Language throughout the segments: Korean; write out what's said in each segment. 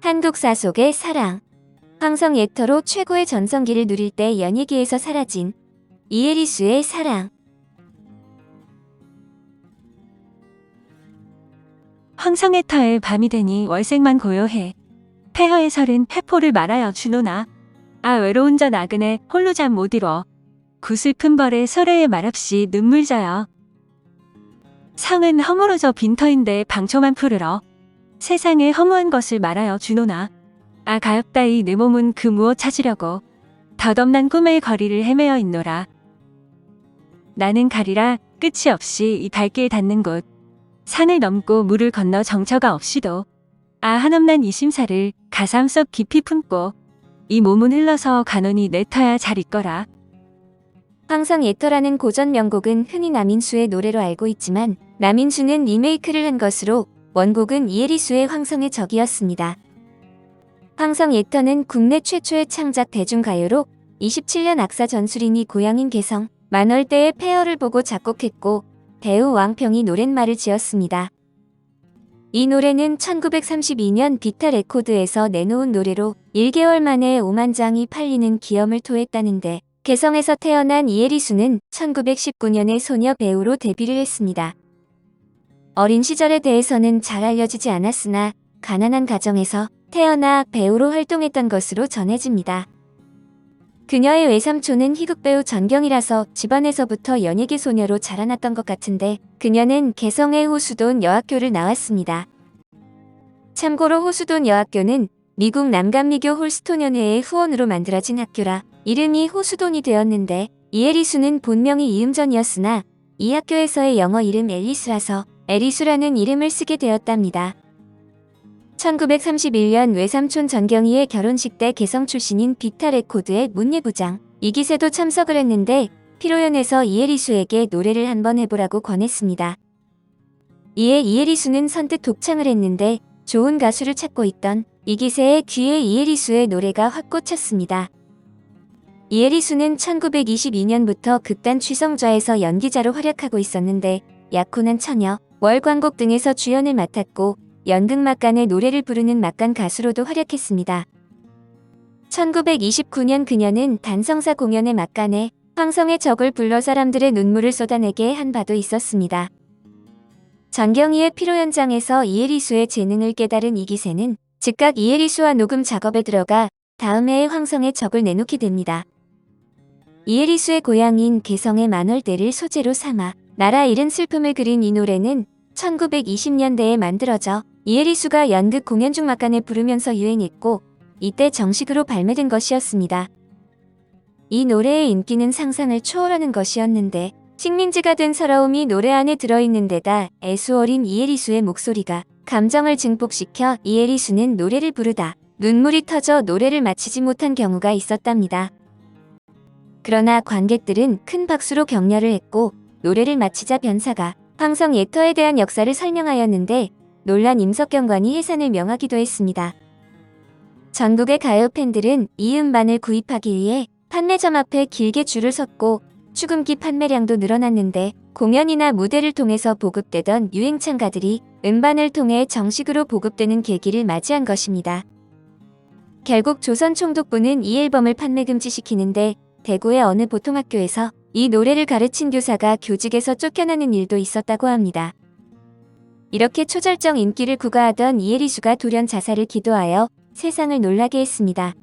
한독사 속의 사랑. 황성 액터로 최고의 전성기를 누릴 때 연예계에서 사라진 이에리수의 사랑. 황성애터의 밤이 되니 월색만 고요해. 폐허의 설은 회포를 말하여 주노나. 아 외로운 저 나그네 홀로 잠 못 이뤄. 구슬픈 벌에 설애의 말없이 눈물 져요. 성은 허물어져 빈터인데 방초만 푸르러. 세상에 허무한 것을 말하여 주노나. 아 가엾다이 내 몸은 그 무엇 찾으려고 덧없는 꿈의 거리를 헤매어 있노라. 나는 가리라 끝이 없이 이 발길 닿는 곳. 산을 넘고 물을 건너 정처가 없이도 아 한없난 이 심사를 가슴 속 깊이 품고 이 몸은 흘러서 가노니 내 터야 잘 있거라. 황성 액터라는 고전 명곡은 흔히 남인수의 노래로 알고 있지만 남인수는 리메이크를 한 것으로 원곡은 이에리수의 황성의 적이었습니다. 황성 액터는 국내 최초의 창작 대중가요로 27년 악사 전수린이 고향인 개성 만월대의 폐허를 보고 작곡했고 배우 왕평이 노랫말을 지었습니다. 이 노래는 1932년 비타 레코드에서 내놓은 노래로 1개월 만에 5만 장이 팔리는 기염을 토했다는데 개성에서 태어난 이에리수는 1919년에 소녀 배우로 데뷔를 했습니다. 어린 시절에 대해서는 잘 알려지지 않았으나 가난한 가정에서 태어나 배우로 활동했던 것으로 전해집니다. 그녀의 외삼촌은 희극배우 전경이라서 집안에서부터 연예계 소녀로 자라났던 것 같은데 그녀는 개성의 호수돈 여학교를 나왔습니다. 참고로 호수돈 여학교는 미국 남감미교 홀스톤연회의 후원으로 만들어진 학교라 이름이 호수돈이 되었는데 이에리수는 본명이 이음전이었으나 이 학교에서의 영어 이름 앨리스라서 에리수라는 이름을 쓰게 되었답니다. 1931년 외삼촌 전경이의 결혼식 때 개성 출신인 비타 레코드의 문예부장 이기세도 참석을 했는데 피로연에서 이에리수에게 노래를 한번 해보라고 권했습니다. 이에 이에리수는 선뜻 독창을 했는데 좋은 가수를 찾고 있던 이기세의 귀에 이에리수의 노래가 확 꽂혔습니다. 이에리수는 1922년부터 극단 취성좌에서 연기자로 활약하고 있었는데 약혼한 처녀, 월광곡 등에서 주연을 맡았고 연극막간의 노래를 부르는 막간 가수로도 활약했습니다. 1929년 그녀는 단성사 공연의 막간에 황성의 적을 불러 사람들의 눈물을 쏟아내게 한 바도 있었습니다. 전경이의 피로 현장에서 이에리수의 재능을 깨달은 이기세는 즉각 이에리수와 녹음 작업에 들어가 다음 해에 황성의 적을 내놓게 됩니다. 이에리수의 고향인 개성의 만월대를 소재로 삼아 나라 잃은 슬픔을 그린 이 노래는 1920년대에 만들어져 이에리수가 연극 공연 중 막간에 부르면서 유행했고 이때 정식으로 발매된 것이었습니다. 이 노래의 인기는 상상을 초월하는 것이었는데 식민지가 된 서러움이 노래 안에 들어있는 데다 애수어린 이에리수의 목소리가 감정을 증폭시켜 이에리수는 노래를 부르다 눈물이 터져 노래를 마치지 못한 경우가 있었답니다. 그러나 관객들은 큰 박수로 격려를 했고 노래를 마치자 변사가 황성 액터에 대한 역사를 설명하였는데 놀란 임석경관이 해산을 명하기도 했습니다. 전국의 가요 팬들은 이 음반을 구입하기 위해 판매점 앞에 길게 줄을 섰고 추금기 판매량도 늘어났는데 공연이나 무대를 통해서 보급되던 유행창가들이 음반을 통해 정식으로 보급되는 계기를 맞이한 것입니다. 결국 조선총독부는 이 앨범을 판매 금지시키는데 대구의 어느 보통학교에서 이 노래를 가르친 교사가 교직에서 쫓겨나는 일도 있었다고 합니다. 이렇게 초절정 인기를 구가하던 이에리수가 돌연 자살을 기도하여 세상을 놀라게 했습니다.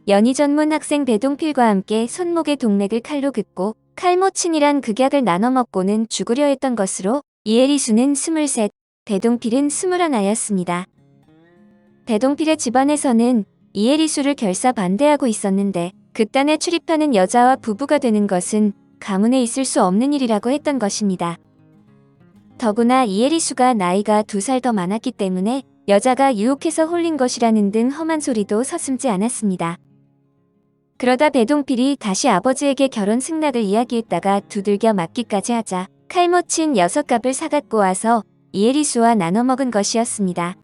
연희 전문 학생 배동필과 함께 손목의 동맥을 칼로 긋고 칼모친이란 극약을 나눠 먹고는 죽으려 했던 것으로 이에리수는 23, 배동필은 21이었습니다. 배동필의 집안에서는 이에리수를 결사 반대하고 있었는데 극단에 출입하는 여자와 부부가 되는 것은 가문에 있을 수 없는 일이라고 했던 것입니다. 더구나 이에리수가 나이가 2살 더 많았기 때문에 여자가 유혹해서 홀린 것이라는 등 험한 소리도 서슴지 않았습니다. 그러다 배동필이 다시 아버지에게 결혼 승낙을 이야기했다가 두들겨 맞기까지 하자 칼모친 6갑을 사갖고 와서 이에리수와 나눠 먹은 것이었습니다.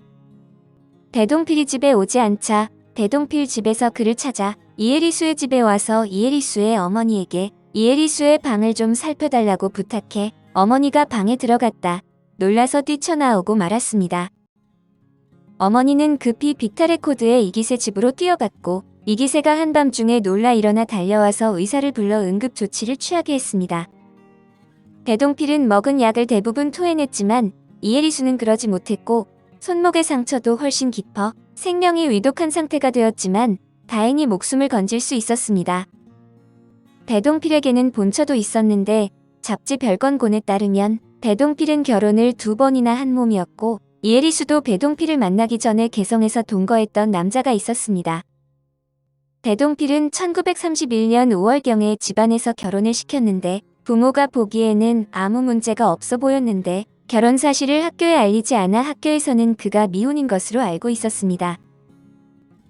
배동필이 집에 오지 않자 배동필 집에서 그를 찾아 이에리수의 집에 와서 이에리수의 어머니에게 이에리수의 방을 좀 살펴달라고 부탁해 어머니가 방에 들어갔다 놀라서 뛰쳐나오고 말았습니다. 어머니는 급히 빅타레코드의 이기세 집으로 뛰어갔고 이기세가 한밤중에 놀라 일어나 달려와서 의사를 불러 응급 조치를 취하게 했습니다. 배동필은 먹은 약을 대부분 토해냈지만 이혜리수는 그러지 못했고 손목의 상처도 훨씬 깊어 생명이 위독한 상태가 되었지만 다행히 목숨을 건질 수 있었습니다. 배동필에게는 본처도 있었는데 잡지 별건곤에 따르면 배동필은 결혼을 2번이나 한 몸이었고 이혜리수도 배동필을 만나기 전에 개성에서 동거했던 남자가 있었습니다. 배동필은 1931년 5월경에 집안에서 결혼을 시켰는데 부모가 보기에는 아무 문제가 없어 보였는데 결혼 사실을 학교에 알리지 않아 학교에서는 그가 미혼인 것으로 알고 있었습니다.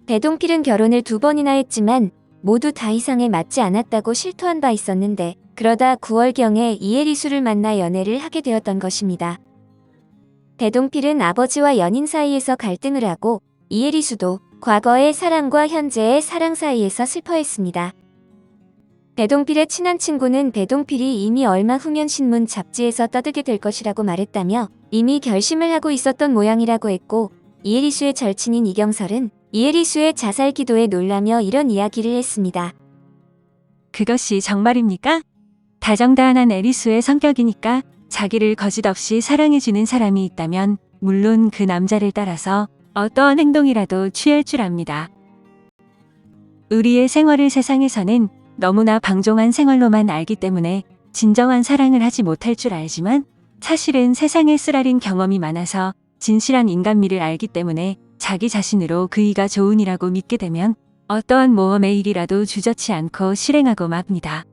배동필은 결혼을 2번이나 했지만 모두 다 이상에 맞지 않았다고 실토한 바 있었는데 그러다 9월경에 이혜리수를 만나 연애를 하게 되었던 것입니다. 배동필은 아버지와 연인 사이에서 갈등을 하고 이혜리수도 과거의 사랑과 현재의 사랑 사이에서 슬퍼했습니다. 배동필의 친한 친구는 배동필이 이미 얼마 후면 신문 잡지에서 떠들게 될 것이라고 말했다며 이미 결심을 하고 있었던 모양이라고 했고 이혜리수의 절친인 이경설은 이혜리수의 자살 기도에 놀라며 이런 이야기를 했습니다. 그것이 정말입니까? 다정다안한 에리수의 성격이니까 자기를 거짓없이 사랑해주는 사람이 있다면 물론 그 남자를 따라서 어떠한 행동이라도 취할 줄 압니다. 우리의 생활을 세상에서는 너무나 방종한 생활로만 알기 때문에 진정한 사랑을 하지 못할 줄 알지만 사실은 세상에 쓰라린 경험이 많아서 진실한 인간미를 알기 때문에 자기 자신으로 그이가 좋으니라고 믿게 되면 어떠한 모험의 일이라도 주저치 않고 실행하고 맙니다.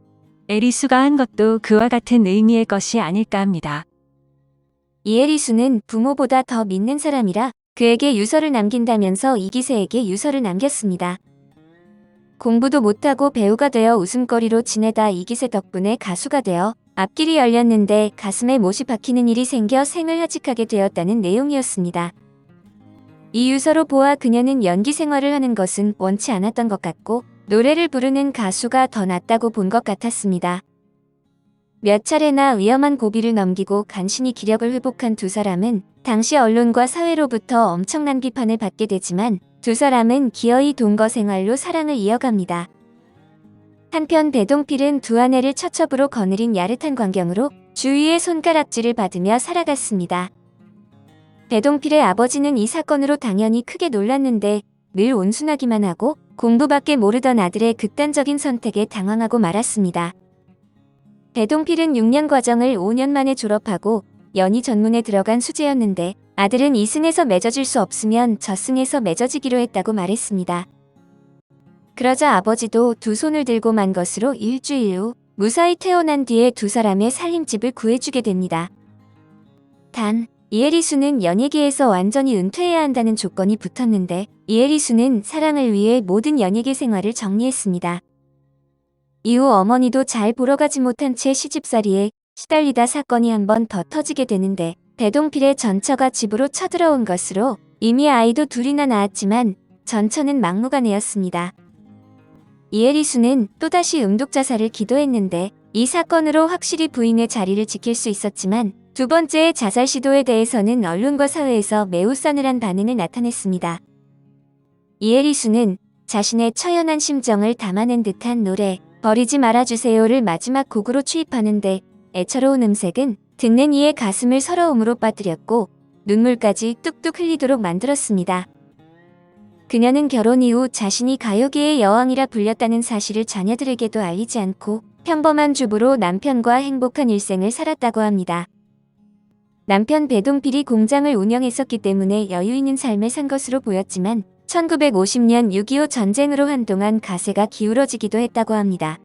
에리수가 한 것도 그와 같은 의미의 것이 아닐까 합니다. 이혜리수는 부모보다 더 믿는 사람이라 그에게 유서를 남긴다면서 이기세에게 유서를 남겼습니다. 공부도 못하고 배우가 되어 웃음거리로 지내다 이기세 덕분에 가수가 되어 앞길이 열렸는데 가슴에 못이 박히는 일이 생겨 생을 하직하게 되었다는 내용이었습니다. 이 유서로 보아 그녀는 연기 생활을 하는 것은 원치 않았던 것 같고 노래를 부르는 가수가 더 낫다고 본 것 같았습니다. 몇 차례나 위험한 고비를 넘기고 간신히 기력을 회복한 두 사람은 당시 언론과 사회로부터 엄청난 비판을 받게 되지만 두 사람은 기어이 동거 생활로 사랑을 이어갑니다. 한편 배동필은 두 아내를 처첩으로 거느린 야릇한 광경으로 주위의 손가락질을 받으며 살아갔습니다. 배동필의 아버지는 이 사건으로 당연히 크게 놀랐는데 늘 온순하기만 하고 공부밖에 모르던 아들의 극단적인 선택에 당황하고 말았습니다. 배동필은 6년 과정을 5년 만에 졸업하고 연희 전문에 들어간 수재였는데 아들은 이승에서 맺어질 수 없으면 저승에서 맺어지기로 했다고 말했습니다. 그러자 아버지도 두 손을 들고 만 것으로 일주일 후 무사히 태어난 뒤에 두 사람의 살림집을 구해주게 됩니다. 단, 이혜리수는 연예계에서 완전히 은퇴해야 한다는 조건이 붙었는데 이혜리수는 사랑을 위해 모든 연예계 생활을 정리했습니다. 이후 어머니도 잘 보러 가지 못한 채 시집살이에 시달리다 사건이 한 번 더 터지게 되는데 배동필의 전처가 집으로 쳐들어온 것으로 이미 아이도 둘이나 낳았지만 전처는 막무가내였습니다. 이혜리수는 또다시 음독자살을 기도했는데 이 사건으로 확실히 부인의 자리를 지킬 수 있었지만 두 번째의 자살 시도에 대해서는 언론과 사회에서 매우 싸늘한 반응을 나타냈습니다. 이혜리수는 자신의 처연한 심정을 담아낸 듯한 노래 버리지 말아주세요를 마지막 곡으로 취입하는데 애처로운 음색은 듣는 이의 가슴을 서러움으로 빠뜨렸고 눈물까지 뚝뚝 흘리도록 만들었습니다. 그녀는 결혼 이후 자신이 가요계의 여왕이라 불렸다는 사실을 자녀들에게도 알리지 않고 평범한 주부로 남편과 행복한 일생을 살았다고 합니다. 남편 배동필이 공장을 운영했었기 때문에 여유 있는 삶을 산 것으로 보였지만 1950년 6.25 전쟁으로 한동안 가세가 기울어지기도 했다고 합니다.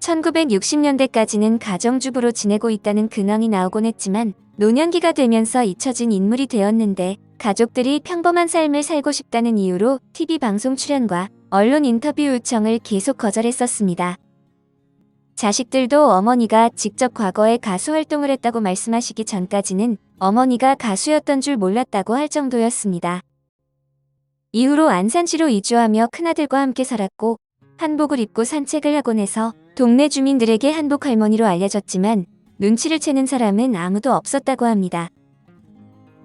1960년대까지는 가정주부로 지내고 있다는 근황이 나오곤 했지만 노년기가 되면서 잊혀진 인물이 되었는데 가족들이 평범한 삶을 살고 싶다는 이유로 TV 방송 출연과 언론 인터뷰 요청을 계속 거절했었습니다. 자식들도 어머니가 직접 과거에 가수 활동을 했다고 말씀하시기 전까지는 어머니가 가수였던 줄 몰랐다고 할 정도였습니다. 이후로 안산시로 이주하며 큰아들과 함께 살았고 한복을 입고 산책을 하곤 해서 동네 주민들에게 한복 할머니로 알려졌지만 눈치를 채는 사람은 아무도 없었다고 합니다.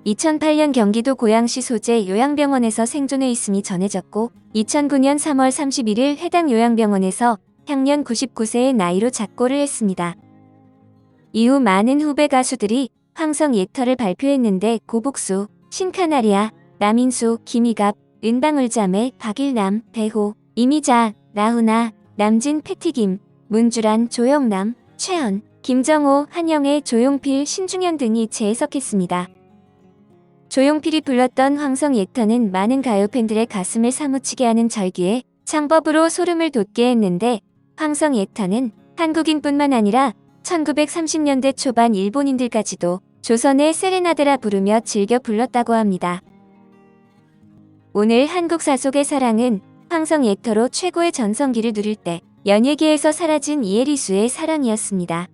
2008년 경기도 고양시 소재 요양병원에서 생존해 있음이 전해졌고 2009년 3월 31일 해당 요양병원에서 향년 99세의 나이로 작고를 했습니다. 이후 많은 후배 가수들이 황성 예터를 발표했는데 고복수, 신카나리아, 남인수, 김희갑, 은방울자매, 박일남, 배호, 이미자, 라훈아, 남진, 패티김, 문주란, 조영남, 최연, 김정호, 한영애, 조용필, 신중현 등이 재해석했습니다. 조용필이 불렀던 황성 예터는 많은 가요팬들의 가슴을 사무치게 하는 절규에 창법으로 소름을 돋게 했는데 황성 예터는 한국인뿐만 아니라 1930년대 초반 일본인들까지도 조선의 세레나데라 부르며 즐겨 불렀다고 합니다. 오늘 한국 사속의 사랑은 황성 예터로 최고의 전성기를 누릴 때 연예계에서 사라진 이혜리수의 사랑이었습니다.